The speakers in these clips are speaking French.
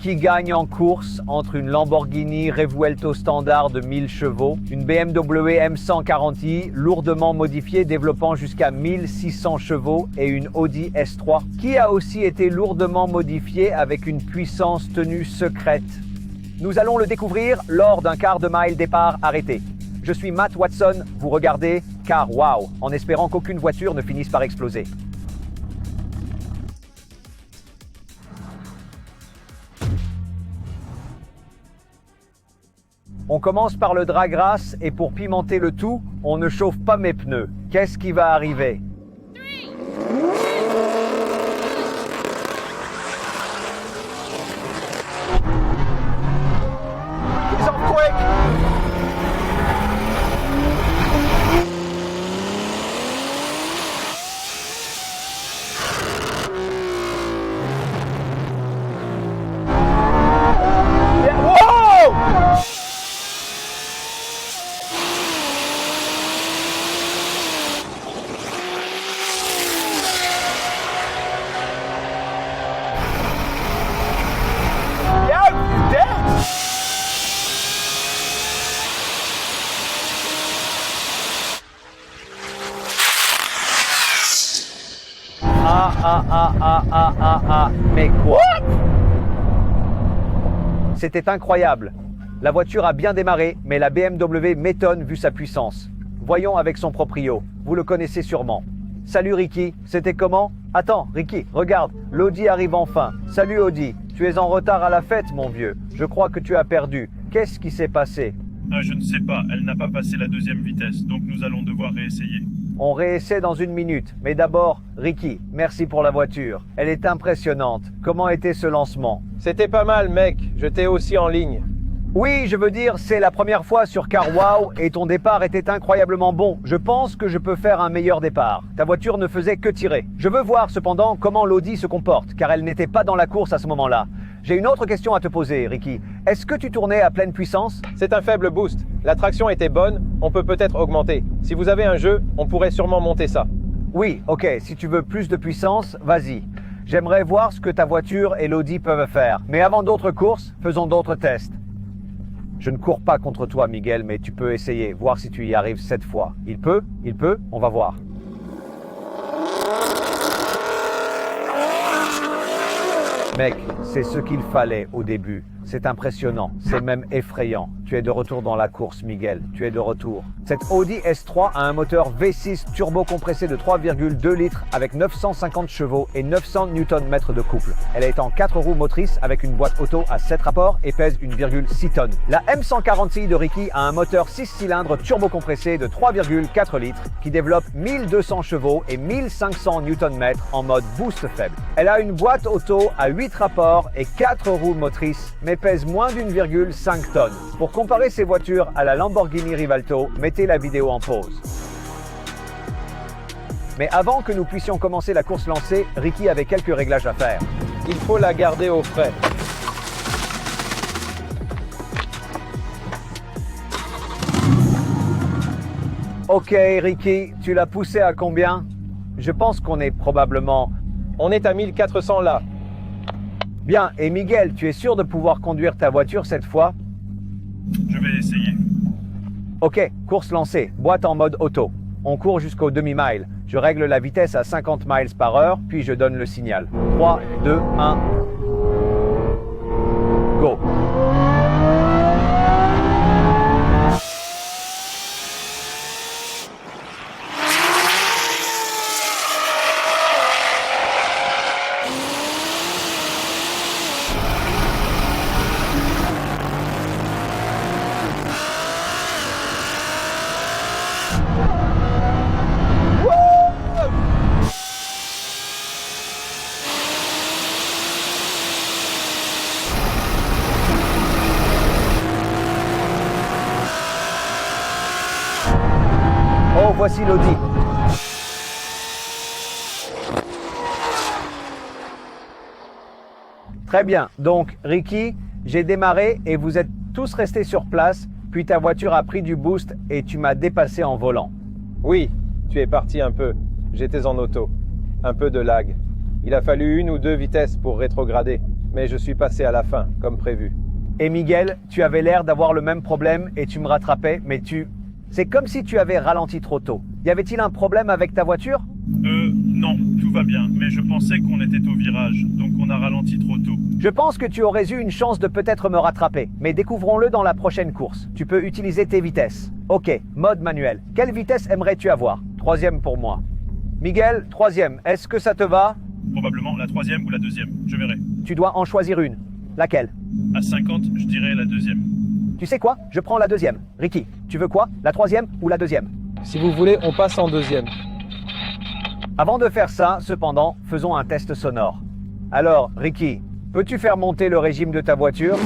Qui gagne en course entre une Lamborghini Revuelto standard de 1000 chevaux, une BMW M140i lourdement modifiée développant jusqu'à 1600 chevaux et une Audi S3 qui a aussi été lourdement modifiée avec une puissance tenue secrète? Nous allons le découvrir lors d'un quart de mile départ arrêté. Je suis Matt Watson, vous regardez Car Wow, en espérant qu'aucune voiture ne finisse par exploser. On commence par le drag race et pour pimenter le tout, on ne chauffe pas mes pneus. Qu'est-ce qui va arriver? He's off quick! Yeah. Whoa! Mais quoi? C'était incroyable. La voiture a bien démarré, mais la BMW m'étonne vu sa puissance. Voyons avec son proprio. Vous le connaissez sûrement. Salut Ricky, c'était comment? Attends, Ricky, regarde, l'Audi arrive enfin. Salut Audi, tu es en retard à la fête, mon vieux. Je crois que tu as perdu. Qu'est-ce qui s'est passé? Je ne sais pas, elle n'a pas passé la deuxième vitesse, donc nous allons devoir réessayer. On réessaie dans une minute. Mais d'abord, Ricky, merci pour la voiture. Elle est impressionnante. Comment était ce lancement? C'était pas mal, mec. Je t'ai aussi en ligne. Oui, je veux dire, c'est la première fois sur Car Wow et ton départ était incroyablement bon. Je pense que je peux faire un meilleur départ. Ta voiture ne faisait que tirer. Je veux voir cependant comment l'Audi se comporte, car elle n'était pas dans la course à ce moment-là. J'ai une autre question à te poser, Ricky. Est-ce que tu tournais à pleine puissance? C'est un faible boost. La traction était bonne, on peut peut-être augmenter. Si vous avez un jeu, on pourrait sûrement monter ça. Oui, ok, si tu veux plus de puissance, vas-y. J'aimerais voir ce que ta voiture et l'Audi peuvent faire. Mais avant d'autres courses, faisons d'autres tests. Je ne cours pas contre toi, Miguel, mais tu peux essayer, voir si tu y arrives cette fois. Il peut, on va voir. Mec, c'est ce qu'il fallait au début. C'est impressionnant, c'est même effrayant. Tu es de retour dans la course, Miguel. Tu es de retour. Cette Audi S3 a un moteur V6 turbo compressé de 3,2 litres avec 950 chevaux et 900 Nm de couple. Elle est en 4 roues motrices avec une boîte auto à 7 rapports et pèse 1,6 tonnes. La M140i de Ricky a un moteur 6 cylindres turbo compressé de 3,4 litres qui développe 1200 chevaux et 1500 Nm en mode boost faible. Elle a une boîte auto à 8 rapports et 4 roues motrices mais pèse moins d'1,5 tonnes. Pour comparer ces voitures à la Lamborghini Rivalto, mettez la vidéo en pause. Mais avant que nous puissions commencer la course lancée, Ricky avait quelques réglages à faire. Il faut la garder au frais. Ok Ricky, tu l'as poussé à combien? Je pense qu'on est probablement... On est à 1400 là. Bien, et Miguel, tu es sûr de pouvoir conduire ta voiture cette fois? Je vais essayer. Ok, course lancée, boîte en mode auto. On court jusqu'au demi-mile. Je règle la vitesse à 50 miles par heure, puis je donne le signal. 3, 2, 1... Go! Oh, voici l'Audi. Très bien. Donc, Ricky, j'ai démarré et vous êtes tous restés sur place, puis ta voiture a pris du boost et tu m'as dépassé en volant. Oui, tu es parti un peu. J'étais en auto. Un peu de lag. Il a fallu 1 ou 2 vitesses pour rétrograder. mais je suis passé à la fin, comme prévu. Et Miguel, tu avais l'air d'avoir le même problème et tu me rattrapais, mais tu... C'est comme si tu avais ralenti trop tôt. Y avait-il un problème avec ta voiture? Non, tout va bien, mais je pensais qu'on était au virage, donc on a ralenti trop tôt. Je pense que tu aurais eu une chance de peut-être me rattraper, mais découvrons-le dans la prochaine course. Tu peux utiliser tes vitesses. Ok, mode manuel. Quelle vitesse aimerais-tu avoir? 3e pour moi. Miguel, 3e. Est-ce que ça te va? Probablement la 3e ou la 2e, je verrai. Tu dois en choisir une. Laquelle? À 50, je dirais la 2e. Tu sais quoi? Je prends la 2e. Ricky, tu veux quoi? La 3e ou la 2e? Si vous voulez, on passe en 2e. Avant de faire ça, cependant, faisons un test sonore. Alors, Ricky, peux-tu faire monter le régime de ta voiture?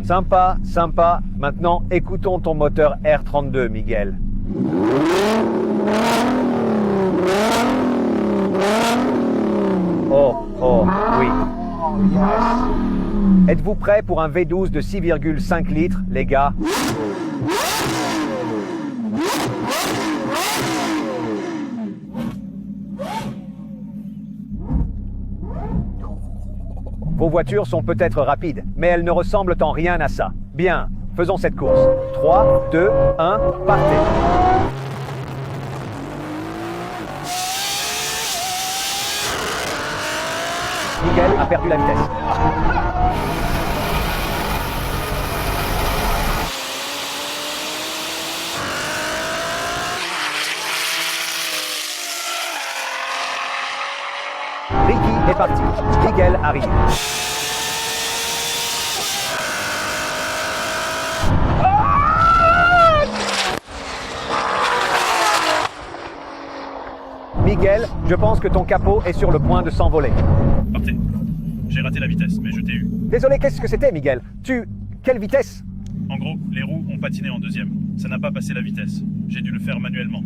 Sympa, sympa. Maintenant, écoutons ton moteur R32, Miguel. Oh, oui. Êtes-vous prêts pour un V12 de 6,5 litres, les gars? Vos voitures sont peut-être rapides, mais elles ne ressemblent en rien à ça. Bien, faisons cette course. 3, 2, 1, partez. Miguel a perdu la vitesse. Ricky est parti. Miguel arrive. Miguel, je pense que ton capot est sur le point de s'envoler. Partez. J'ai raté la vitesse, mais je t'ai eu. Désolé, qu'est-ce que c'était, Miguel? Quelle vitesse? En gros, les roues ont patiné en 2e. Ça n'a pas passé la vitesse. J'ai dû le faire manuellement.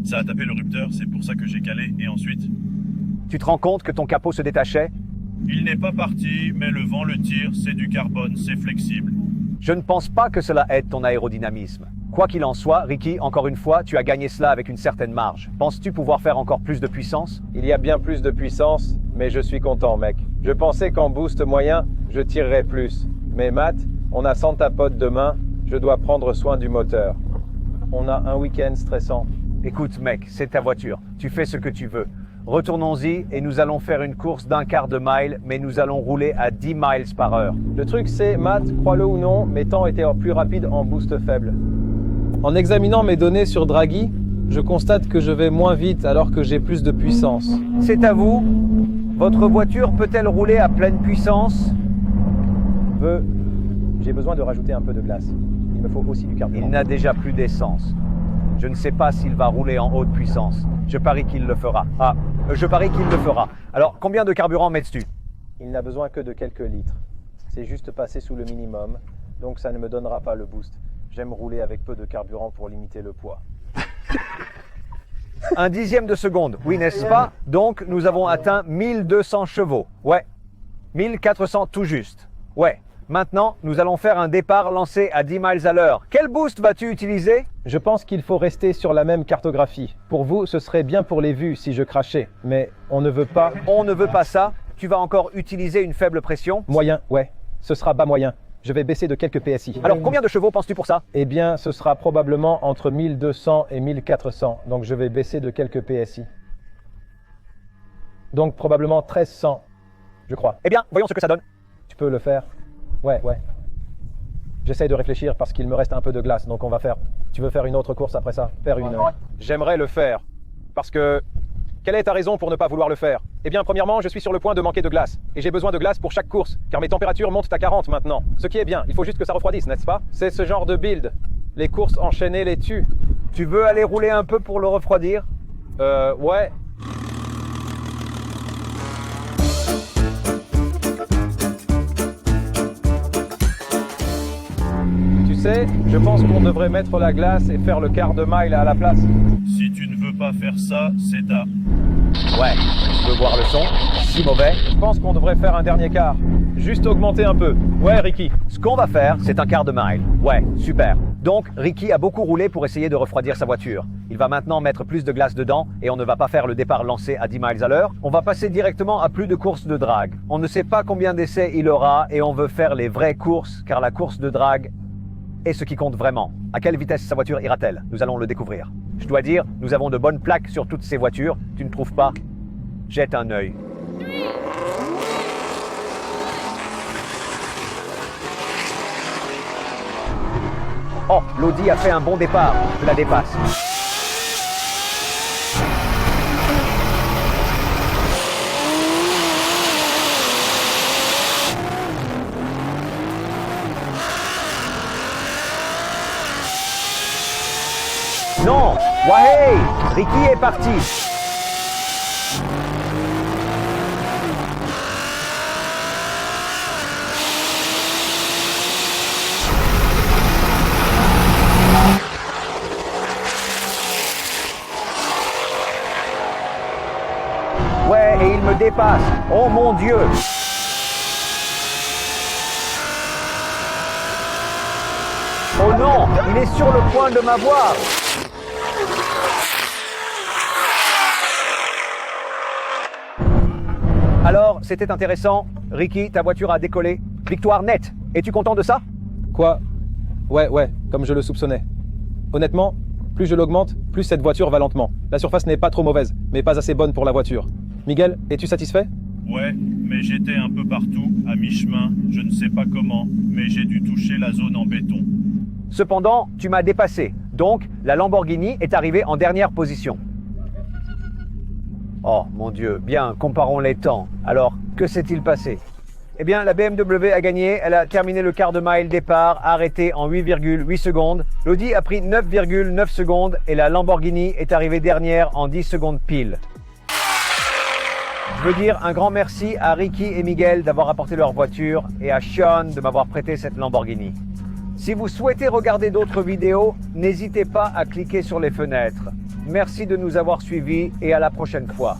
Ça a tapé le rupteur, c'est pour ça que j'ai calé, et ensuite... Tu te rends compte que ton capot se détachait? Il n'est pas parti, mais le vent le tire, c'est du carbone, c'est flexible. Je ne pense pas que cela aide ton aérodynamisme. Quoi qu'il en soit, Ricky, encore une fois, tu as gagné cela avec une certaine marge. Penses-tu pouvoir faire encore plus de puissance? Il y a bien plus de puissance, mais je suis content, mec. Je pensais qu'en boost moyen, je tirerais plus. Mais Matt, on a Santa Pod demain, je dois prendre soin du moteur. On a un week-end stressant. Écoute, mec, c'est ta voiture. Tu fais ce que tu veux. Retournons-y et nous allons faire une course d'un quart de mile, mais nous allons rouler à 10 miles par heure. Le truc c'est, Matt, crois-le ou non, mes temps étaient plus rapides en boost faible. En examinant mes données sur Draghi, je constate que je vais moins vite alors que j'ai plus de puissance. C'est à vous. Votre voiture peut-elle rouler à pleine puissance? J'ai besoin de rajouter un peu de glace. Il me faut aussi du carburant. Il n'a déjà plus d'essence. Je ne sais pas s'il va rouler en haute puissance. Je parie qu'il le fera. Je parie qu'il le fera. Alors, combien de carburant mets-tu? Il n'a besoin que de quelques litres. C'est juste passé sous le minimum, donc ça ne me donnera pas le boost. J'aime rouler avec peu de carburant pour limiter le poids. 1/10 de seconde, oui, n'est-ce pas? Donc, nous avons atteint 1200 chevaux. Ouais. 1400 tout juste. Ouais. Maintenant, nous allons faire un départ lancé à 10 miles à l'heure. Quel boost vas-tu utiliser? Je pense qu'il faut rester sur la même cartographie. Pour vous, ce serait bien pour les vues si je crachais, mais on ne veut pas... On ne veut pas ça. Tu vas encore utiliser une faible pression? Moyen, ouais. Ce sera bas moyen. Je vais baisser de quelques PSI. Alors, combien de chevaux penses-tu pour ça? Eh bien, ce sera probablement entre 1200 et 1400. Donc, je vais baisser de quelques PSI. Donc, probablement 1300, je crois. Eh bien, voyons ce que ça donne. Tu peux le faire? Ouais. J'essaye de réfléchir parce qu'il me reste un peu de glace, donc on va faire... Tu veux faire une autre course après ça? Faire une... J'aimerais le faire. Parce que... Quelle est ta raison pour ne pas vouloir le faire? Eh bien, premièrement, je suis sur le point de manquer de glace. Et j'ai besoin de glace pour chaque course, car mes températures montent à 40 maintenant. Ce qui est bien, il faut juste que ça refroidisse, n'est-ce pas? C'est ce genre de build. Les courses enchaînées les tuent. Tu veux aller rouler un peu pour le refroidir? Ouais. Tu sais, je pense qu'on devrait mettre la glace et faire le quart de mile à la place. Si tu ne veux pas faire ça, c'est ta... Ouais. Tu veux voir le son? Si mauvais. Je pense qu'on devrait faire un dernier quart. Juste augmenter un peu. Ouais, Ricky. Ce qu'on va faire, c'est un quart de mile. Ouais, super. Donc, Ricky a beaucoup roulé pour essayer de refroidir sa voiture. Il va maintenant mettre plus de glace dedans et on ne va pas faire le départ lancé à 10 miles à l'heure. On va passer directement à plus de courses de drague. On ne sait pas combien d'essais il aura et on veut faire les vraies courses car la course de drague est ce qui compte vraiment. À quelle vitesse sa voiture ira-t-elle? Nous allons le découvrir. Je dois dire, nous avons de bonnes plaques sur toutes ces voitures. Tu ne trouves pas? Jette un œil. Oh, l'Audi a fait un bon départ. Je la dépasse. Non! Wahey! Ricky est parti! Ouais, et il me dépasse. Oh mon Dieu! Oh non! Il est sur le point de m'avoir! Alors, c'était intéressant. Ricky, ta voiture a décollé. Victoire nette. Es-tu content de ça? Quoi? Ouais, comme je le soupçonnais. Honnêtement, plus je l'augmente, plus cette voiture va lentement. La surface n'est pas trop mauvaise, mais pas assez bonne pour la voiture. Miguel, es-tu satisfait? Ouais, mais j'étais un peu partout, à mi-chemin, je ne sais pas comment, mais j'ai dû toucher la zone en béton. Cependant, tu m'as dépassé. Donc, la Lamborghini est arrivée en dernière position. Oh mon Dieu, bien, comparons les temps. Alors, que s'est-il passé? Eh bien, la BMW a gagné, elle a terminé le quart de mile départ, arrêté en 8,8 secondes. L'Audi a pris 9,9 secondes et la Lamborghini est arrivée dernière en 10 secondes pile. Je veux dire un grand merci à Ricky et Miguel d'avoir apporté leur voiture et à Sean de m'avoir prêté cette Lamborghini. Si vous souhaitez regarder d'autres vidéos, n'hésitez pas à cliquer sur les fenêtres. Merci de nous avoir suivis et à la prochaine fois.